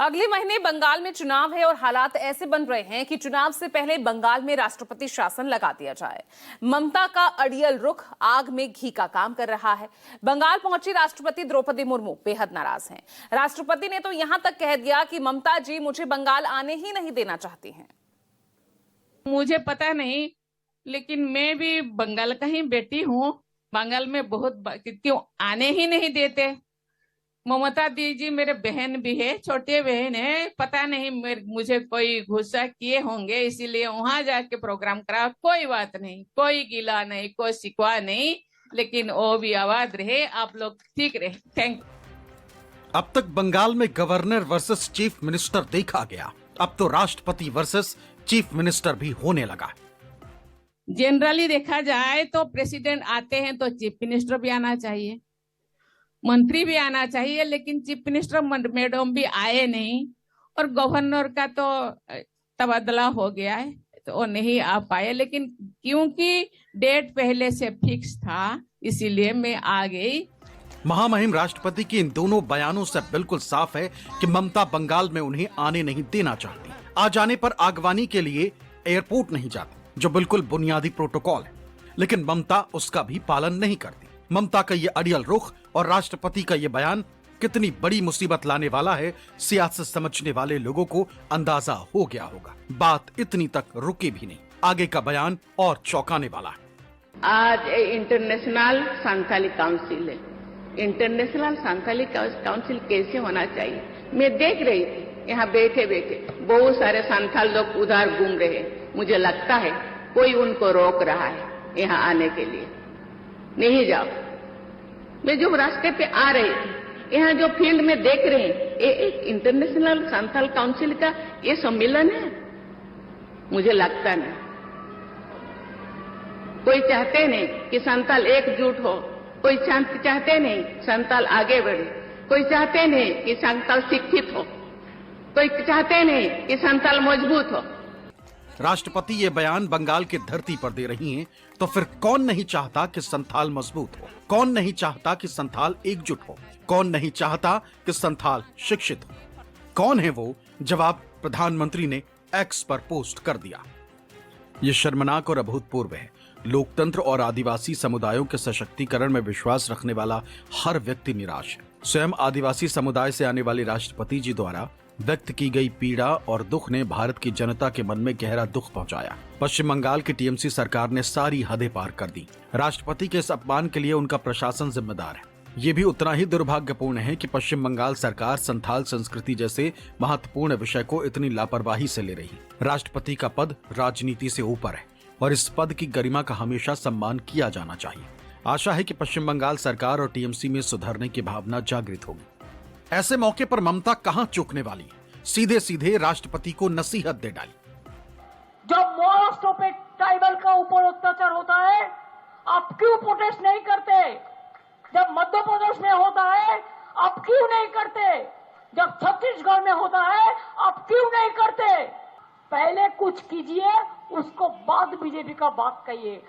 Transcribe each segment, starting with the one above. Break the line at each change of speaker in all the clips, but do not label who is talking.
अगले महीने बंगाल में चुनाव है और हालात ऐसे बन रहे हैं कि चुनाव से पहले बंगाल में राष्ट्रपति शासन लगा दिया जाए। ममता का अड़ियल रुख आग में घी का काम कर रहा है। बंगाल पहुंची राष्ट्रपति द्रौपदी मुर्मू बेहद नाराज हैं। राष्ट्रपति ने तो यहां तक कह दिया कि ममता जी मुझे बंगाल आने ही नहीं देना चाहती हैं।
मुझे पता नहीं, लेकिन मैं भी बंगाल का ही बेटी हूँ। बंगाल में बहुत क्यों आने ही नहीं देते। ममता दीदी मेरे बहन भी है, छोटे बहन है। पता नहीं मुझे कोई गुस्सा किए होंगे, इसीलिए वहां जाके प्रोग्राम करा। कोई बात नहीं, कोई गिला नहीं, कोई शिकवा नहीं, लेकिन वो भी आवाज रहे, आप लोग ठीक रहे। Thank you.
अब तक बंगाल में गवर्नर वर्सेस चीफ मिनिस्टर देखा गया, अब तो राष्ट्रपति वर्सेस चीफ मिनिस्टर भी होने लगा।
जनरली देखा जाए तो प्रेसिडेंट आते हैं तो चीफ मिनिस्टर भी आना चाहिए, मंत्री भी आना चाहिए, लेकिन चीफ मिनिस्टर मैडम भी आए नहीं। और गवर्नर का तो तबादला हो गया है तो वो नहीं आ पाए, लेकिन क्योंकि डेट पहले से फिक्स था इसीलिए मैं आ गई।
महामहिम राष्ट्रपति के इन दोनों बयानों से बिल्कुल साफ है कि ममता बंगाल में उन्हें आने नहीं देना चाहती। आ जाने पर आगवानी के लिए एयरपोर्ट नहीं जाती, जो बिल्कुल बुनियादी प्रोटोकॉल है, लेकिन ममता उसका भी पालन नहीं करती। ममता का ये अड़ियल रुख और राष्ट्रपति का ये बयान कितनी बड़ी मुसीबत लाने वाला है, सियासत समझने वाले लोगों को अंदाजा हो गया होगा। बात इतनी तक रुकी भी नहीं, आगे का बयान और चौंकाने वाला है।
आज इंटरनेशनल संथाली काउंसिल है। इंटरनेशनल संथाली काउंसिल कैसे होना चाहिए, मैं देख रही थी। यहाँ बैठे बैठे बहुत सारे संथाल लोग उधर घूम रहे हैं। मुझे लगता है कोई उनको रोक रहा है यहाँ आने के लिए। नहीं जाओ। मैं जो रास्ते पे आ रही थी, यहाँ जो फील्ड में देख रहे हैं, ये एक इंटरनेशनल संथाल काउंसिल का ये सम्मेलन है। मुझे लगता नहीं कोई चाहते नहीं कि संथाल एकजुट हो, कोई चाहते नहीं संथाल आगे बढ़े, कोई चाहते नहीं कि संथाल शिक्षित हो, कोई चाहते नहीं कि संथाल मजबूत हो।
राष्ट्रपति ये बयान बंगाल की धरती पर दे रही हैं, तो फिर कौन नहीं चाहता कि संथाल मजबूत हो? कौन नहीं चाहता कि संथाल एकजुट हो? कौन नहीं चाहता कि संथाल शिक्षित हो? कौन है वो? जवाब प्रधानमंत्री ने एक्स पर पोस्ट कर दिया। ये शर्मनाक और अभूतपूर्व है। लोकतंत्र और आदिवासी समुदायों के सशक्तिकरण में विश्वास रखने वाला हर व्यक्ति निराश है। स्वयं आदिवासी समुदाय से आने वाले राष्ट्रपति जी द्वारा व्यक्त की गई पीड़ा और दुख ने भारत की जनता के मन में गहरा दुख पहुंचाया। पश्चिम बंगाल की टीएमसी सरकार ने सारी हदें पार कर दी। राष्ट्रपति के इस अपमान के लिए उनका प्रशासन जिम्मेदार है। ये भी उतना ही दुर्भाग्यपूर्ण है कि पश्चिम बंगाल सरकार संथाल संस्कृति जैसे महत्वपूर्ण विषय को इतनी लापरवाही से ले रही। राष्ट्रपति का पद राजनीति से ऊपर है और इस पद की गरिमा का हमेशा सम्मान किया जाना चाहिए। आशा है कि पश्चिम बंगाल सरकार और टीएमसी में सुधरने की भावना जागृत होगी। ऐसे मौके पर ममता कहां चूकने वाली है, सीधे सीधे राष्ट्रपति को नसीहत दे डाली।
जब महाराष्ट्र पे ट्राइबल का ऊपर अत्याचार होता है, आप क्यों प्रोटेस्ट नहीं करते? जब मध्य प्रदेश में होता है, आप क्यों नहीं करते? जब छत्तीसगढ़ में होता है, आप क्यों नहीं करते? पहले कुछ कीजिए, उसको बाद बीजेपी का बात कहिए।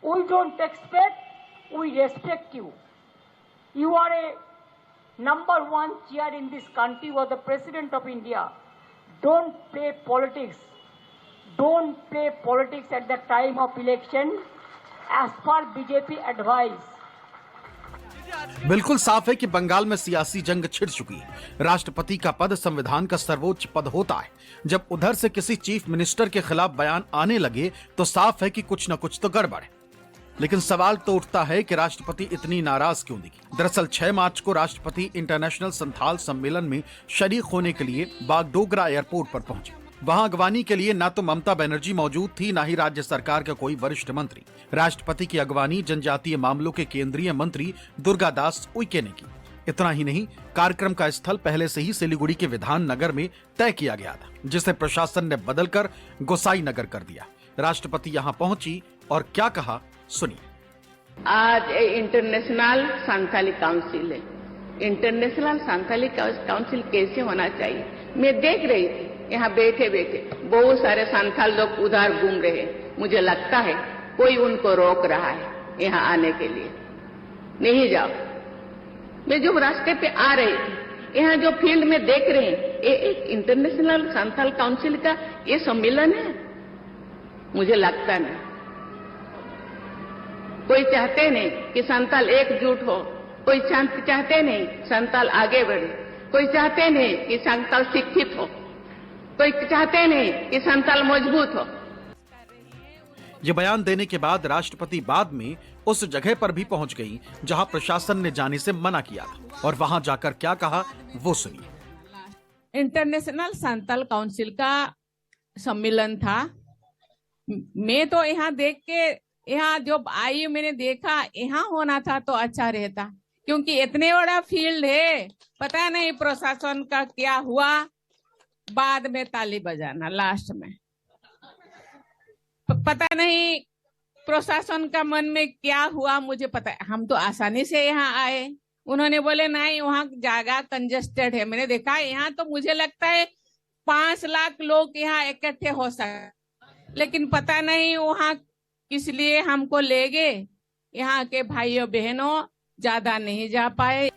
We don't expect, we respect you. You are a number one chair in this country, you are the president of India. Don't play politics. Don't play politics at the time of election as per BJP advice.
बिल्कुल साफ है कि बंगाल में सियासी जंग छिड़ चुकी है। राष्ट्रपति का पद संविधान का सर्वोच्च पद होता है। जब उधर से किसी चीफ मिनिस्टर के खिलाफ बयान आने लगे तो साफ है कि कुछ न कुछ तो गड़बड़ है। लेकिन सवाल तो उठता है कि राष्ट्रपति इतनी नाराज क्यों दिखी? दरअसल 6 मार्च को राष्ट्रपति इंटरनेशनल संथाल सम्मेलन में शरीक होने के लिए बागडोगरा एयरपोर्ट पर पहुंचे। वहां अगवानी के लिए न तो ममता बनर्जी मौजूद थी, न ही राज्य सरकार का कोई वरिष्ठ मंत्री। राष्ट्रपति की अगवानी जनजातीय मामलों के केंद्रीय मंत्री दुर्गादास उइके ने की। इतना ही नहीं, कार्यक्रम का स्थल पहले से ही सिलीगुड़ी के विधान नगर में तय किया गया था, जिसे प्रशासन ने बदलकर गोसाई नगर कर दिया। राष्ट्रपति यहाँ पहुंची और क्या कहा, सुनिए।
आज इंटरनेशनल संथाली काउंसिल है। इंटरनेशनल संथाली काउंसिल कैसे होना चाहिए, मैं देख रही थी। यहाँ बैठे बैठे बहुत सारे संथाल लोग उधर घूम रहे हैं। मुझे लगता है कोई उनको रोक रहा है यहाँ आने के लिए। नहीं जाओ। मैं जो रास्ते पे आ रही थी, यहाँ जो फील्ड में देख रहे हैं ये एक इंटरनेशनल संथाल काउंसिल का ये सम्मेलन है? मुझे लगता नहीं। कोई चाहते नहीं कि संथाल एकजुट हो, कोई चाहते नहीं संथाल आगे बढ़े, कोई चाहते नहीं कि संथाल शिक्षित हो, कोई चाहते नहीं कि संथाल मजबूत हो।
ये बयान देने के बाद राष्ट्रपति बाद में उस जगह पर भी पहुंच गई जहां प्रशासन ने जाने से मना किया था, और वहां जाकर क्या कहा वो सुनिए।
इंटरनेशनल संथाल काउंसिल का सम्मेलन था। मैं तो यहाँ देख के यहाँ जब आई मैंने देखा यहाँ होना था तो अच्छा रहता, क्योंकि इतने बड़ा फील्ड है, पता नहीं प्रशासन का क्या हुआ, बाद में ताली बजाना लास्ट में, पता नहीं प्रशासन का मन में क्या हुआ, मुझे पता है। हम तो आसानी से यहाँ आए, उन्होंने बोले नहीं वहाँ जगह कंजेस्टेड है। मैंने देखा यहाँ तो मुझे लगता है 5 लाख लोग यहाँ इकट्ठे हो सकते, लेकिन पता नहीं वहाँ किस लिए हमको ले गए। यहाँ के भाइयों बहनों ज्यादा नहीं जा पाए।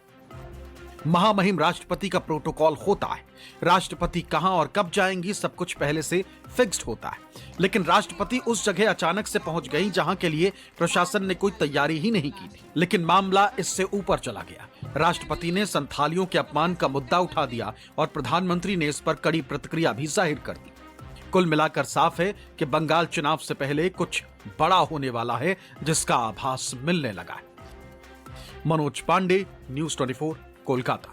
महामहिम राष्ट्रपति का प्रोटोकॉल होता है, राष्ट्रपति कहां और कब जाएंगी सब कुछ पहले से फिक्स्ड होता है, लेकिन राष्ट्रपति उस जगह अचानक से पहुंच गई जहां के लिए प्रशासन ने कोई तैयारी ही नहीं की थी। लेकिन मामला इससे ऊपर चला गया। राष्ट्रपति ने संथालियों के अपमान का मुद्दा उठा दिया और प्रधानमंत्री ने इस पर कड़ी प्रतिक्रिया भी जाहिर कर दी। कुल मिलाकर साफ है कि बंगाल चुनाव से पहले कुछ बड़ा होने वाला है, जिसका आभास मिलने लगा है। मनोज पांडे, न्यूज़ 24, कोलकाता।